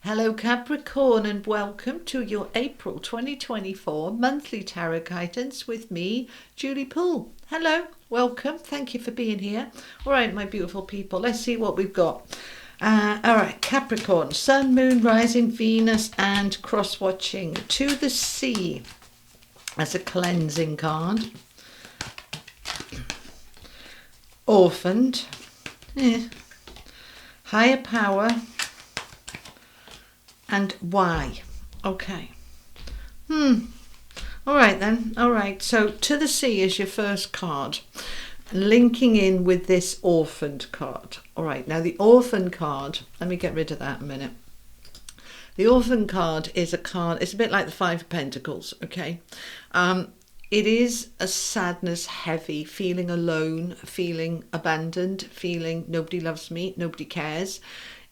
Hello Capricorn and welcome to your April 2024 monthly tarot guidance with me, Julie Poole. Hello, welcome, thank you for being here. All right, my beautiful people, let's see what we've got. All right, Capricorn, Sun, Moon, Rising, Venus and cross-watching to the sea as a cleansing card. Orphaned, higher power, and why. Okay. All right then. All right. So to the sea is your first card, linking in with this orphaned card. All right. Now the orphan card, let me get rid of that a minute. The orphan card is a card, it's a bit like the Five of Pentacles. Okay. It is a sadness heavy, feeling alone, feeling abandoned, feeling nobody loves me, nobody cares.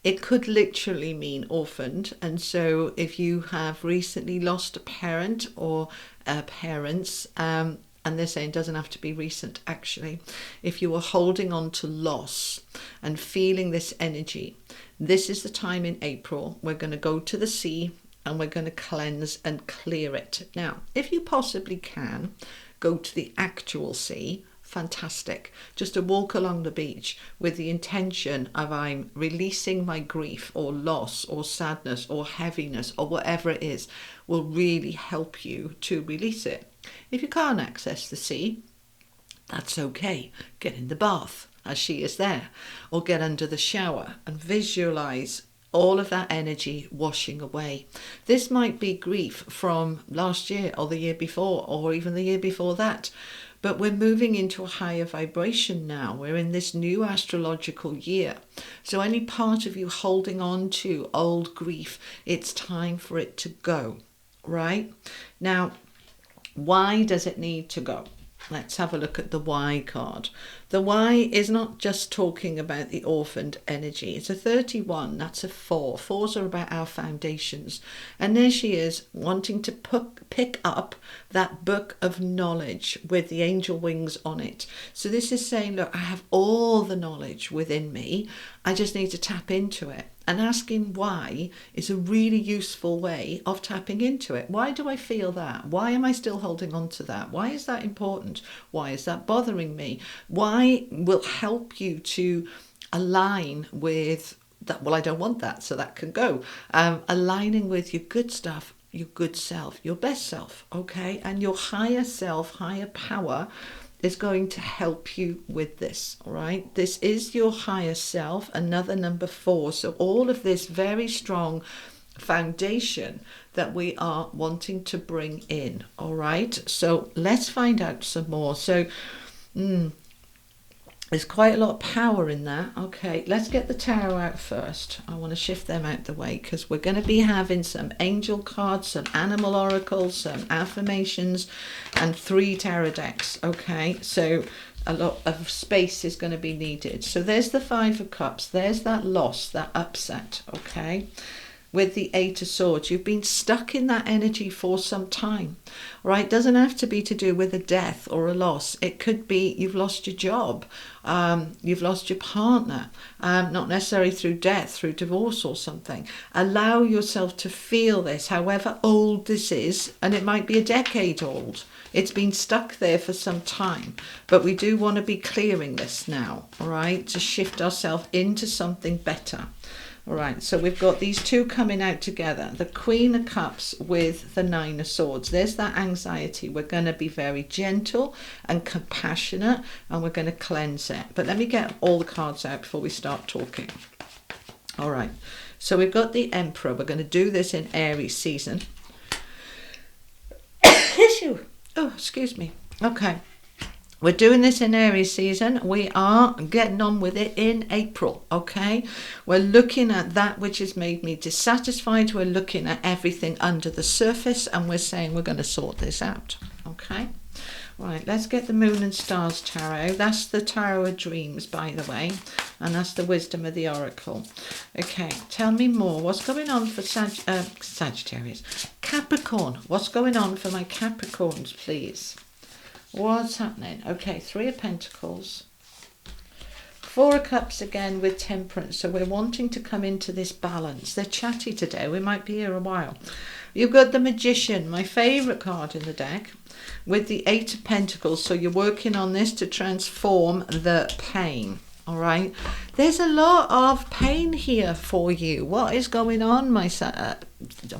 It could literally mean orphaned. And so if you have recently lost a parent or parents, and they're saying it doesn't have to be recent actually, if you are holding on to loss and feeling this energy, this is the time in April. We're going to go to the sea and we're going to cleanse and clear it. Now, if you possibly can, go to the actual sea. Fantastic. Just to walk along the beach with the intention of I'm releasing my grief or loss or sadness or heaviness or whatever it is will really help you to release it. If you can't access the sea, that's okay. Get in the bath as she is there, or get under the shower and visualize all of that energy washing away. This might be grief from last year or the year before or even the year before that. But we're moving into a higher vibration now. We're in this new astrological year. So any part of you holding on to old grief, it's time for it to go, right? Now, why does it need to go? Let's have a look at the why card. The why is not just talking about the orphaned energy. It's a 31, that's a 4. 4s are about our foundations. And there she is wanting to pick up that book of knowledge with the angel wings on it. So this is saying, look, I have all the knowledge within me. I just need to tap into it. And asking why is a really useful way of tapping into it. Why do I feel that? Why am I still holding on to that? Why is that important? Why is that bothering me? Why will help you to align with that? Well, I don't want that, so that can go. Aligning with your good stuff, your good self, your best self, okay? And your higher self, higher power is going to help you with this, all right? This is your higher self, another number 4. So all of this very strong foundation that we are wanting to bring in, all right? So let's find out some more. So there's quite a lot of power in that. Okay, let's get the tarot out first. I want to shift them out the way because we're going to be having some angel cards, some animal oracles, some affirmations, and 3 tarot decks. Okay, so a lot of space is going to be needed. So there's the 5 of Cups. There's that loss, that upset. Okay. With the 8 of Swords, you've been stuck in that energy for some time, right? Doesn't have to be to do with a death or a loss. It could be you've lost your job, you've lost your partner, not necessarily through death, through divorce or something. Allow yourself to feel this, however old this is, and it might be a decade old. It's been stuck there for some time, but we do want to be clearing this now, all right, to shift ourselves into something better. All right, so we've got these 2 coming out together. The Queen of Cups with the 9 of Swords. There's that anxiety. We're going to be very gentle and compassionate, and we're going to cleanse it. But let me get all the cards out before we start talking. All right, so we've got the Emperor. We're going to do this in Aries season. Oh, excuse me. Okay. We're doing this in Aries season. We are getting on with it in April, okay? We're looking at that which has made me dissatisfied. We're looking at everything under the surface, and we're saying we're going to sort this out, okay? Right, let's get the Moon and Stars Tarot. That's the Tarot of Dreams, by the way, and that's the Wisdom of the Oracle. Okay, tell me more. What's going on for Sagittarius? Capricorn. What's going on for my Capricorns, please? What's happening? Okay, 3 of Pentacles, Four of Cups again with Temperance. So we're wanting to come into this balance. They're chatty today. We might be here a while. You've got the Magician, my favourite card in the deck, with the Eight of Pentacles. So you're working on this to transform the pain. All right. There's a lot of pain here for you. What is going on, I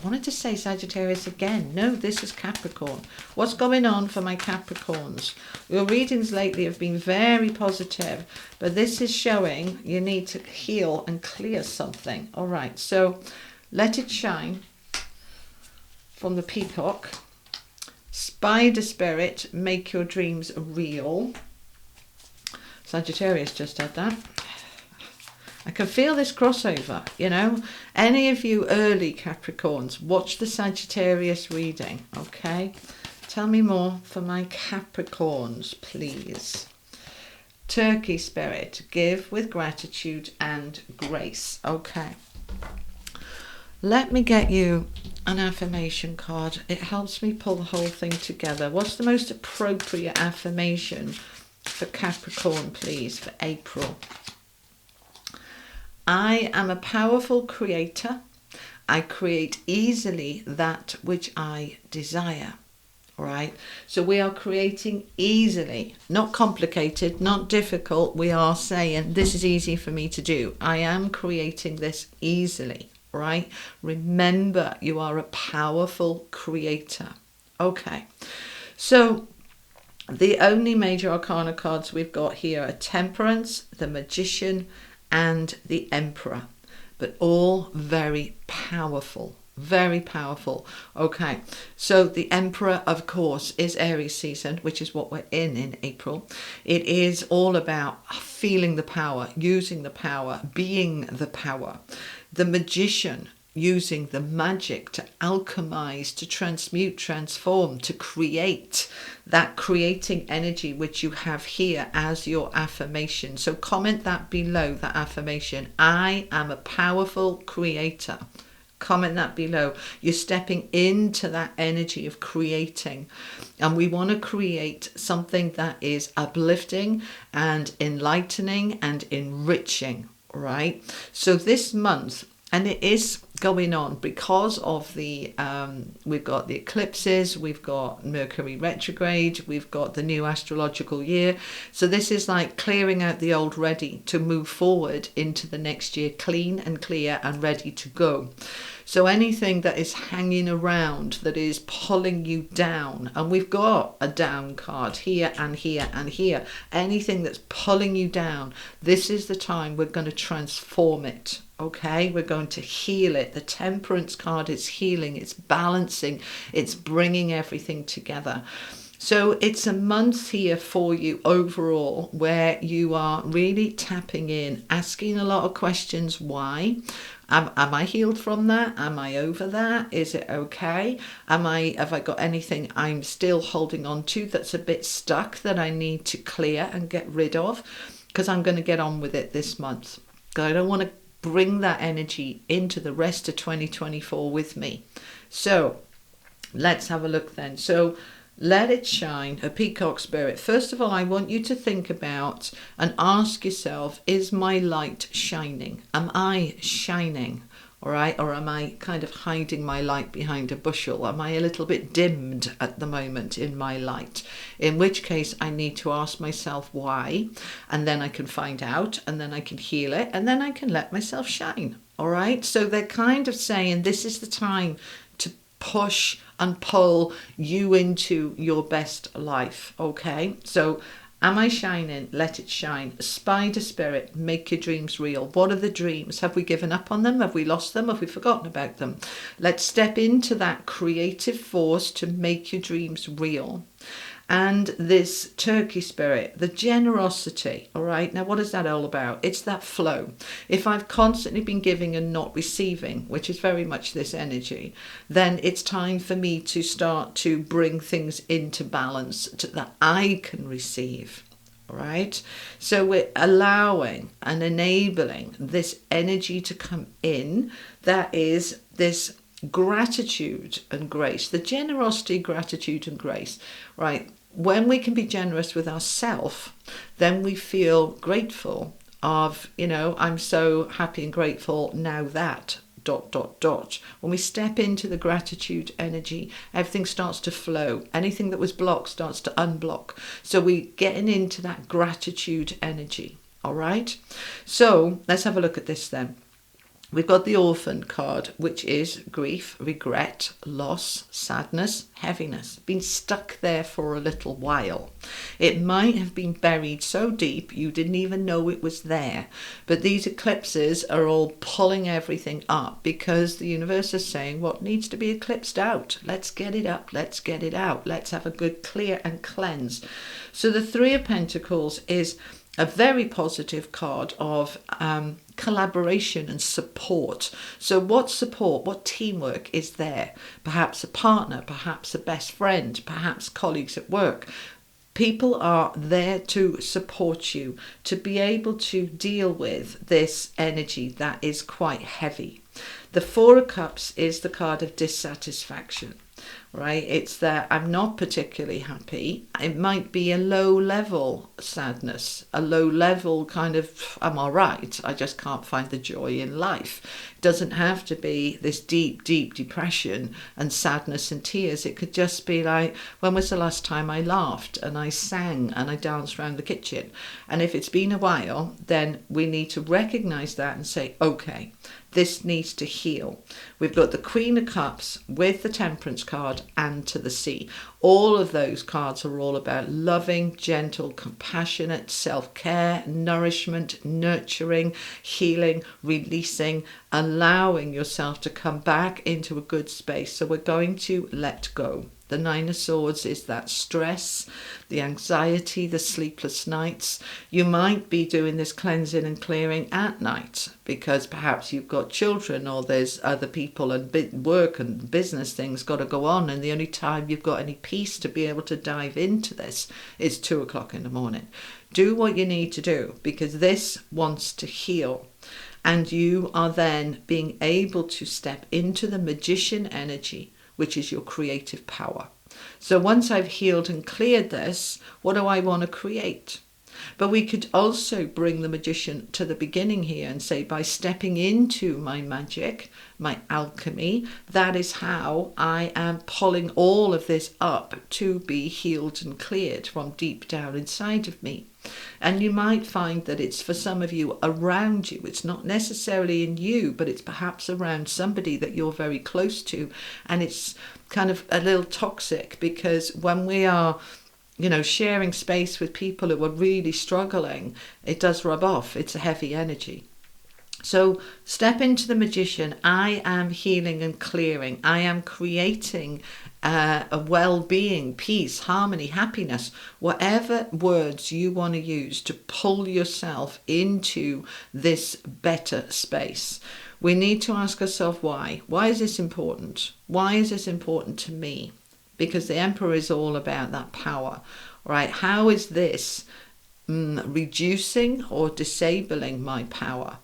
wanted to say Sagittarius again. No, this is Capricorn. What's going on for my Capricorns? Your readings lately have been very positive, but this is showing you need to heal and clear something. All right. So let it shine from the Peacock. Spider Spirit, make your dreams real. Sagittarius just had that. I can feel this crossover, you know. Any of you early Capricorns, watch the Sagittarius reading, okay? Tell me more for my Capricorns, please. Turkey Spirit, give with gratitude and grace. Okay. Let me get you an affirmation card. It helps me pull the whole thing together. What's the most appropriate affirmation for Capricorn, please, for April? I am a powerful creator. I create easily that which I desire. All right. So we are creating easily, not complicated, not difficult. We are saying this is easy for me to do. I am creating this easily. Right. Remember, you are a powerful creator. Okay. So the only major arcana cards we've got here are Temperance, the Magician, and the Emperor, but all very powerful, very powerful. Okay, so the Emperor, of course, is Aries season, which is what we're in April. It is all about feeling the power, using the power, being the power. The Magician, using the magic to alchemize, to transmute, transform, to create, that creating energy which you have here as your affirmation. So comment that below, that affirmation. I am a powerful creator. Comment that below. You're stepping into that energy of creating, and we want to create something that is uplifting and enlightening and enriching, right? So this month, and it is going on because of the, we've got the eclipses, we've got Mercury retrograde, we've got the new astrological year. So this is like clearing out the old, ready to move forward into the next year, clean and clear and ready to go. So anything that is hanging around, that is pulling you down, and we've got a down card here and here and here, anything that's pulling you down, this is the time we're going to transform it. Okay, we're going to heal it. The Temperance card is healing, it's balancing, it's bringing everything together. So it's a month here for you overall where you are really tapping in, asking a lot of questions. Why? Am I healed from that? Am I over that? Is it okay? Have I got anything I'm still holding on to that's a bit stuck that I need to clear and get rid of? Because I'm going to get on with it this month. I don't want to bring that energy into the rest of 2024 with me. So let's have a look then. So let it shine, a Peacock Spirit. First of all, I want you to think about and ask yourself, is my light shining? Am I shining? All right. Or am I kind of hiding my light behind a bushel? Am I a little bit dimmed at the moment in my light? In which case I need to ask myself why, and then I can find out, and then I can heal it, and then I can let myself shine. All right. So they're kind of saying this is the time to push and pull you into your best life. Okay. So am I shining? Let it shine. Spider Spirit, make your dreams real. What are the dreams? Have we given up on them? Have we lost them? Have we forgotten about them? Let's step into that creative force to make your dreams real. And this Turkey Spirit, the generosity, all right? Now, what is that all about? It's that flow. If I've constantly been giving and not receiving, which is very much this energy, then it's time for me to start to bring things into balance that I can receive, all right? So we're allowing and enabling this energy to come in. That is this gratitude and grace, the generosity, gratitude and grace, right? When we can be generous with ourselves, then we feel grateful of, I'm so happy and grateful now that ... When we step into the gratitude energy, everything starts to flow. Anything that was blocked starts to unblock. So we're getting into that gratitude energy. All right. So let's have a look at this then. We've got the Orphan card, which is grief, regret, loss, sadness, heaviness. Been stuck there for a little while. It might have been buried so deep you didn't even know it was there. But these eclipses are all pulling everything up because the universe is saying what needs to be eclipsed out. Let's get it up. Let's get it out. Let's have a good clear and cleanse. So the Three of Pentacles is a very positive card of collaboration and support. So what support, what teamwork is there? Perhaps a partner, perhaps a best friend, perhaps colleagues at work. People are there to support you, to be able to deal with this energy that is quite heavy. The Four of Cups is the card of dissatisfaction. Right, it's that I'm not particularly happy. It might be a low level sadness, a low level kind of, I'm all right, I just can't find the joy in life. It doesn't have to be this deep depression and sadness and tears. It could just be like, when was the last time I laughed and I sang and I danced around the kitchen? And if it's been a while, then we need to recognize that and say, okay, this needs to heal. We've got the Queen of Cups with the Temperance card and to the Sea. All of those cards are all about loving, gentle, compassionate, self-care, nourishment, nurturing, healing, releasing, allowing yourself to come back into a good space. So we're going to let go. The Nine of Swords is that stress, the anxiety, the sleepless nights. You might be doing this cleansing and clearing at night because perhaps you've got children or there's other people and work and business things got to go on, and the only time you've got any peace to be able to dive into this is 2 o'clock in the morning. Do what you need to do because this wants to heal. And you are then being able to step into the Magician energy, which is your creative power. So once I've healed and cleared this, what do I want to create? But we could also bring the Magician to the beginning here and say, by stepping into my magic, my alchemy, that is how I am pulling all of this up to be healed and cleared from deep down inside of me. And you might find that it's for some of you around you. It's not necessarily in you, but it's perhaps around somebody that you're very close to. And it's kind of a little toxic because when we are, sharing space with people who are really struggling, it does rub off. It's a heavy energy. So step into the Magician. I am healing and clearing. I am creating a well-being, peace, harmony, happiness, whatever words you want to use to pull yourself into this better space. We need to ask ourselves why. Why is this important? Why is this important to me? Because the Emperor is all about that power, right? How is this reducing or disabling my power?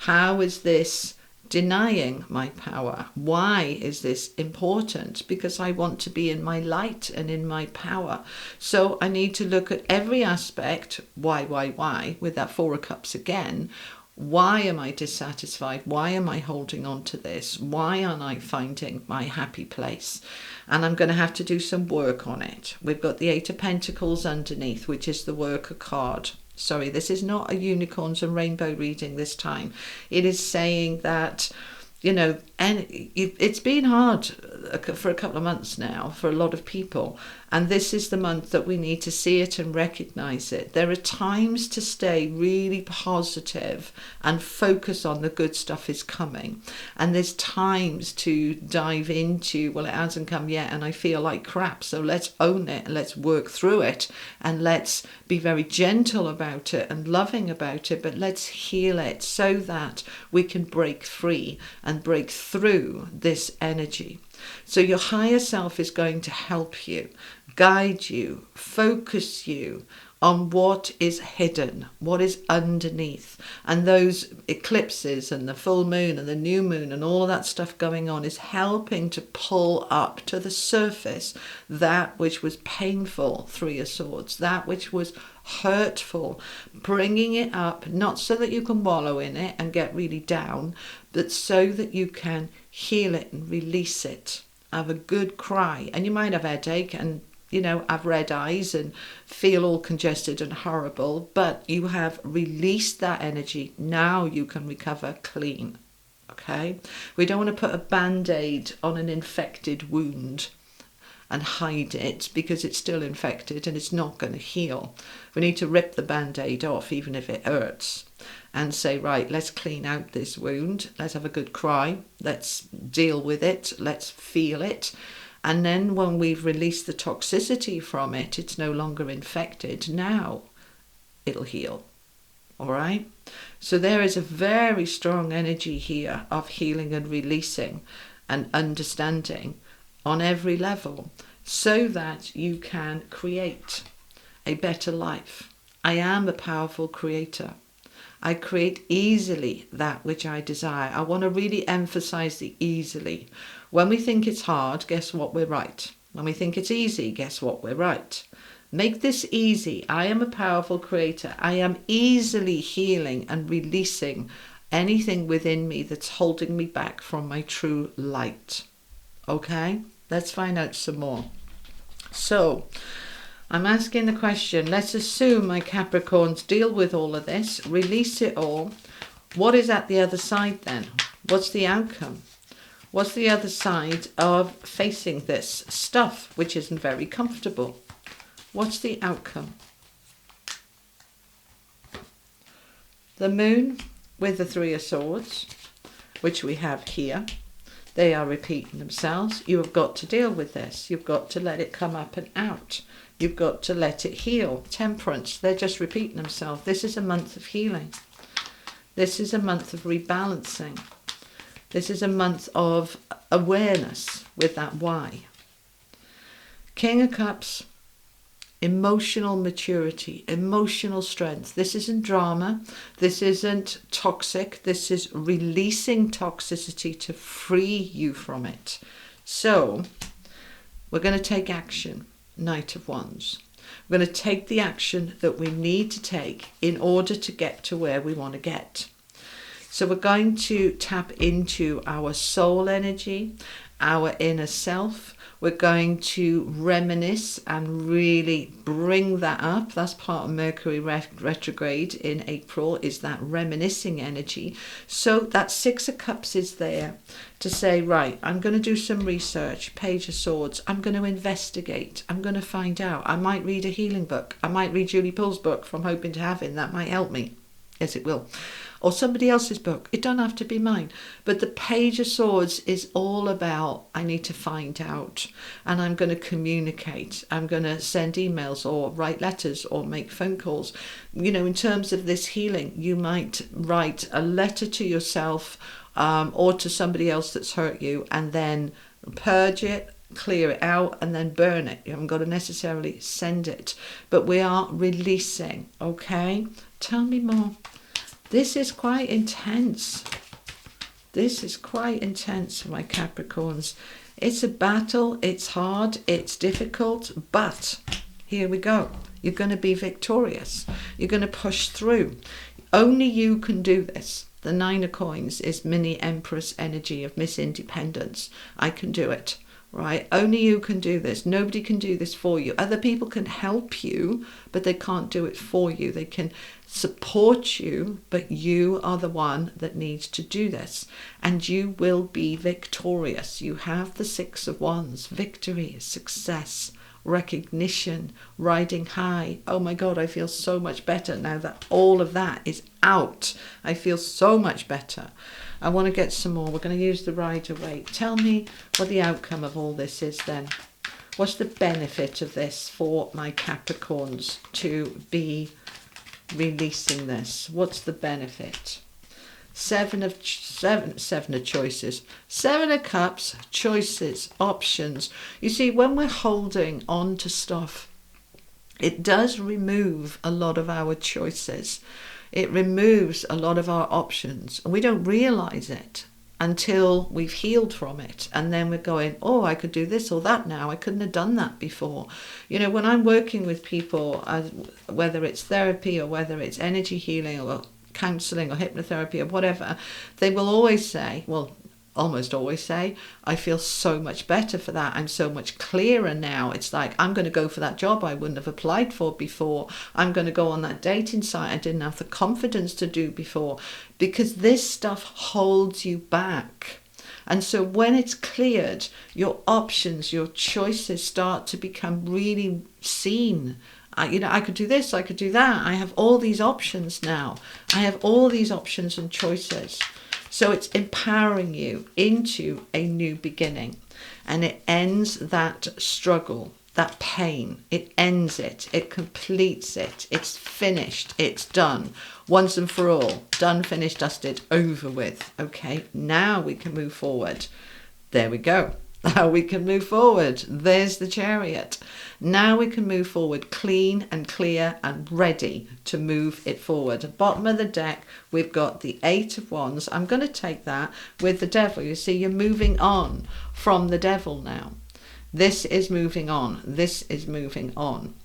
How is this denying my power? Why is this important? Because I want to be in my light and in my power. So I need to look at every aspect. Why? With that Four of Cups again. Why am I dissatisfied? Why am I holding on to this? Why aren't I finding my happy place? And I'm going to have to do some work on it. We've got the Eight of Pentacles underneath, which is the Worker card. Sorry, this is not a unicorns and rainbow reading this time. It is saying that, and it's been hard for a couple of months now for a lot of people. And this is the month that we need to see it and recognize it. There are times to stay really positive and focus on the good stuff is coming. And there's times to dive into, well, it hasn't come yet and I feel like crap. So let's own it and let's work through it. And let's be very gentle about it and loving about it. But let's heal it so that we can break free and break through this energy. So your higher self is going to help you, guide you, focus you on what is hidden, what is underneath. And those eclipses and the full moon and the new moon and all of that stuff going on is helping to pull up to the surface that which was painful, Three of Swords, that which was hurtful, bringing it up, not so that you can wallow in it and get really down, but so that you can heal it and release it. Have a good cry. And you might have a headache and have red eyes and feel all congested and horrible, but you have released that energy. Now you can recover clean. Okay? We don't want to put a band-aid on an infected wound and hide it because it's still infected and it's not going to heal. We need to rip the band-aid off even if it hurts and say, right, let's clean out this wound. Let's have a good cry. Let's deal with it. Let's feel it. And then when we've released the toxicity from it, it's no longer infected. Now it'll heal. All right? So there is a very strong energy here of healing and releasing and understanding on every level so that you can create a better life. I am a powerful creator. I create easily that which I desire. I want to really emphasize the easily. When we think it's hard, guess what? We're right. When we think it's easy, guess what? We're right. Make this easy. I am a powerful creator. I am easily healing and releasing anything within me that's holding me back from my true light. Okay? Let's find out some more. So, I'm asking the question, let's assume my Capricorns deal with all of this, release it all. What is at the other side then? What's the outcome? What's the other side of facing this stuff, which isn't very comfortable? What's the outcome? The moon with the Three of Swords, which we have here. They are repeating themselves. You have got to deal with this. You've got to let it come up and out. You've got to let it heal. Temperance, they're just repeating themselves. This is a month of healing. This is a month of rebalancing. This is a month of awareness with that why. King of Cups, emotional maturity, emotional strength. This isn't drama. This isn't toxic. This is releasing toxicity to free you from it. So we're going to take action. Knight of Wands. We're going to take the action that we need to take in order to get to where we want to get. So we're going to tap into our soul energy, our inner self. We're going to reminisce and really bring that up. That's part of Mercury retrograde in April, is that reminiscing energy. So that Six of Cups is there to say, right, I'm going to do some research, Page of Swords. I'm going to investigate. I'm going to find out. I might read a healing book. I might read Julie Poole's book from Hoping to Having. That might help me. Yes, it will. Or somebody else's book. It don't have to be mine. But the Page of Swords is all about, I need to find out. And I'm going to communicate. I'm going to send emails or write letters or make phone calls. In terms of this healing, you might write a letter to yourself or to somebody else that's hurt you, and then purge it, clear it out, and then burn it. You haven't got to necessarily send it. But we are releasing, okay? Tell me more. This is quite intense. This is quite intense for my Capricorns. It's a battle. It's hard. It's difficult. But here we go. You're going to be victorious. You're going to push through. Only you can do this. The Nine of Coins is mini Empress energy of Miss Independence. I can do it. Right? Only you can do this. Nobody can do this for you. Other people can help you, but they can't do it for you. They can support you, but you are the one that needs to do this. And you will be victorious. You have the Six of Wands. Victory, success, recognition, riding high. Oh my God, I feel so much better now that all of that is out. I feel so much better. I want to get some more. We're going to use the Rider-Waite. Tell me what the outcome of all this is then. What's the benefit of this for my Capricorns to be releasing this? What's the benefit? Seven of choices. Seven of Cups, choices, options. You see, when we're holding on to stuff, it does remove a lot of our choices. It removes a lot of our options, and we don't realize it until we've healed from it. And then we're going, oh, I could do this or that now. I couldn't have done that before. You know, when I'm working with people, whether it's therapy or whether it's energy healing or counselling or hypnotherapy or whatever, they will always say, well, almost always say, I feel so much better for that. I'm so much clearer now. It's like, I'm going to go for that job I wouldn't have applied for before. I'm going to go on that dating site I didn't have the confidence to do before, because this stuff holds you back. And so when it's cleared, your options, your choices start to become really seen. I could do this, I could do that. I have all these options now. I have all these options and choices. So it's empowering you into a new beginning, and it ends that struggle, that pain. It ends it. It completes it. It's finished. It's done. Once and for all. Done, finished, dusted, over with. Okay, now we can move forward. There we go. Now we can move forward. There's the Chariot. Now we can move forward clean and clear and ready to move it forward. At the bottom of the deck, we've got the 8 of Wands. I'm going to take that with the Devil. You see, you're moving on from the Devil now. This is moving on. This is moving on.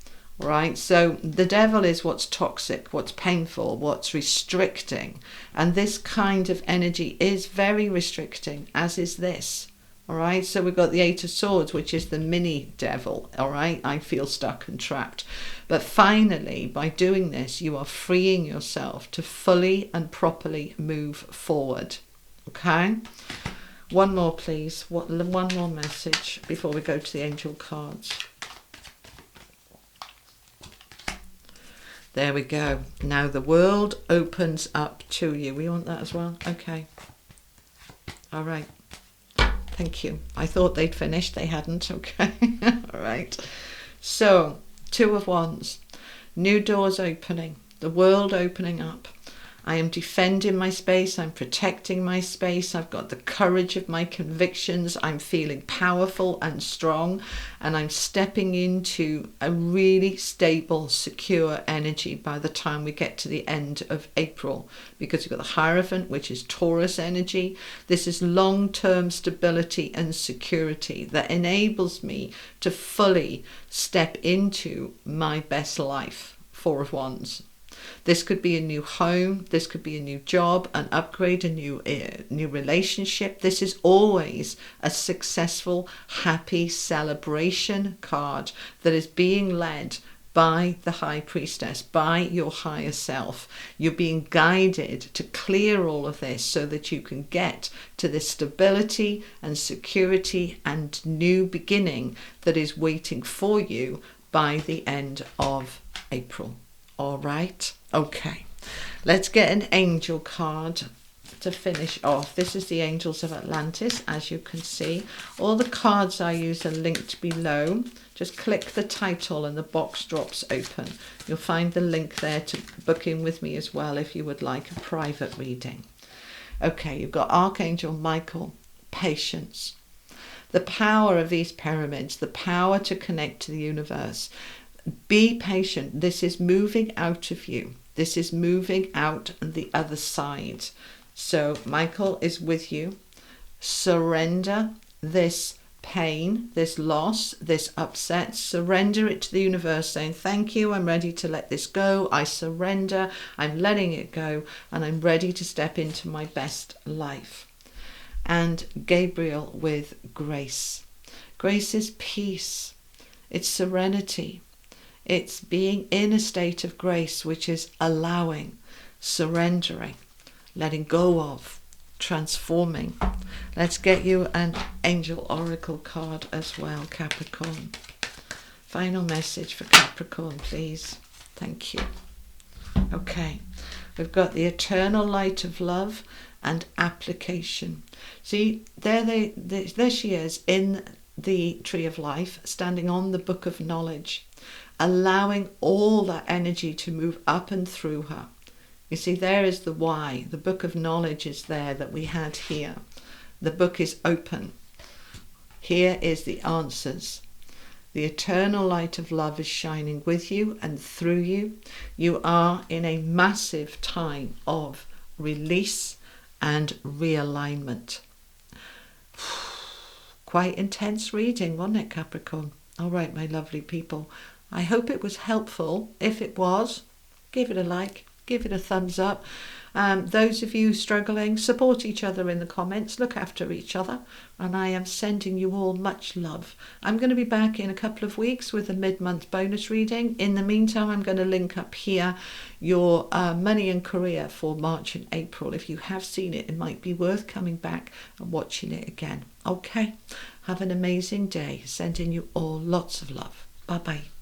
Right? So the Devil is what's toxic, what's painful, what's restricting. And this kind of energy is very restricting, as is this. All right, so we've got the 8 of Swords, which is the mini devil. All right, I feel stuck and trapped. But finally, by doing this, you are freeing yourself to fully and properly move forward. Okay, one more, please. One more message before we go to the angel cards. There we go. Now the world opens up to you. We want that as well? Okay. All right. Thank you. I thought they'd finished. They hadn't. Okay. All right. So, 2 of Wands. New doors opening. The world opening up. I am defending my space. I'm protecting my space. I've got the courage of my convictions. I'm feeling powerful and strong. And I'm stepping into a really stable, secure energy by the time we get to the end of April. Because you've got the Hierophant, which is Taurus energy. This is long-term stability and security that enables me to fully step into my best life. 4 of Wands. This could be a new home, this could be a new job, an upgrade, a new relationship. This is always a successful, happy celebration card that is being led by the High Priestess, by your higher self. You're being guided to clear all of this so that you can get to this stability and security and new beginning that is waiting for you by the end of April. All right, okay, let's get an angel card to finish off. This is the Angels of Atlantis, as you can see. All the cards I use are linked below. Just click the title and the box drops open. You'll find the link there to book in with me as well if you would like a private reading. Okay, you've got Archangel Michael, patience. The power of these pyramids, the power to connect to the universe. Be patient. This is moving out of you. This is moving out on the other side. So Michael is with you. Surrender this pain, this loss, this upset. Surrender it to the universe, saying, thank you, I'm ready to let this go. I surrender. I'm letting it go, and I'm ready to step into my best life. And Gabriel with grace. Grace is peace. It's serenity. It's being in a state of grace, which is allowing, surrendering, letting go of, transforming. Let's get you an angel oracle card as well, Capricorn. Final message for Capricorn, please. Thank you. Okay, we've got the eternal light of love and application. See, there she is in the tree of life, standing on the book of knowledge, allowing all that energy to move up and through her. You see, there is the why. The book of knowledge is there that we had here. The book is open. Here is the answers. The eternal light of love is shining with you and through you. You are in a massive time of release and realignment. Quite intense reading, wasn't it, Capricorn? All right, my lovely people. I hope it was helpful. If it was, give it a like, give it a thumbs up. Those of you struggling, support each other in the comments, look after each other, and I am sending you all much love. I'm going to be back in a couple of weeks with a mid-month bonus reading. In the meantime, I'm going to link up here your money and career for March and April. If you have seen it, it might be worth coming back and watching it again. Okay, have an amazing day. Sending you all lots of love. Bye-bye.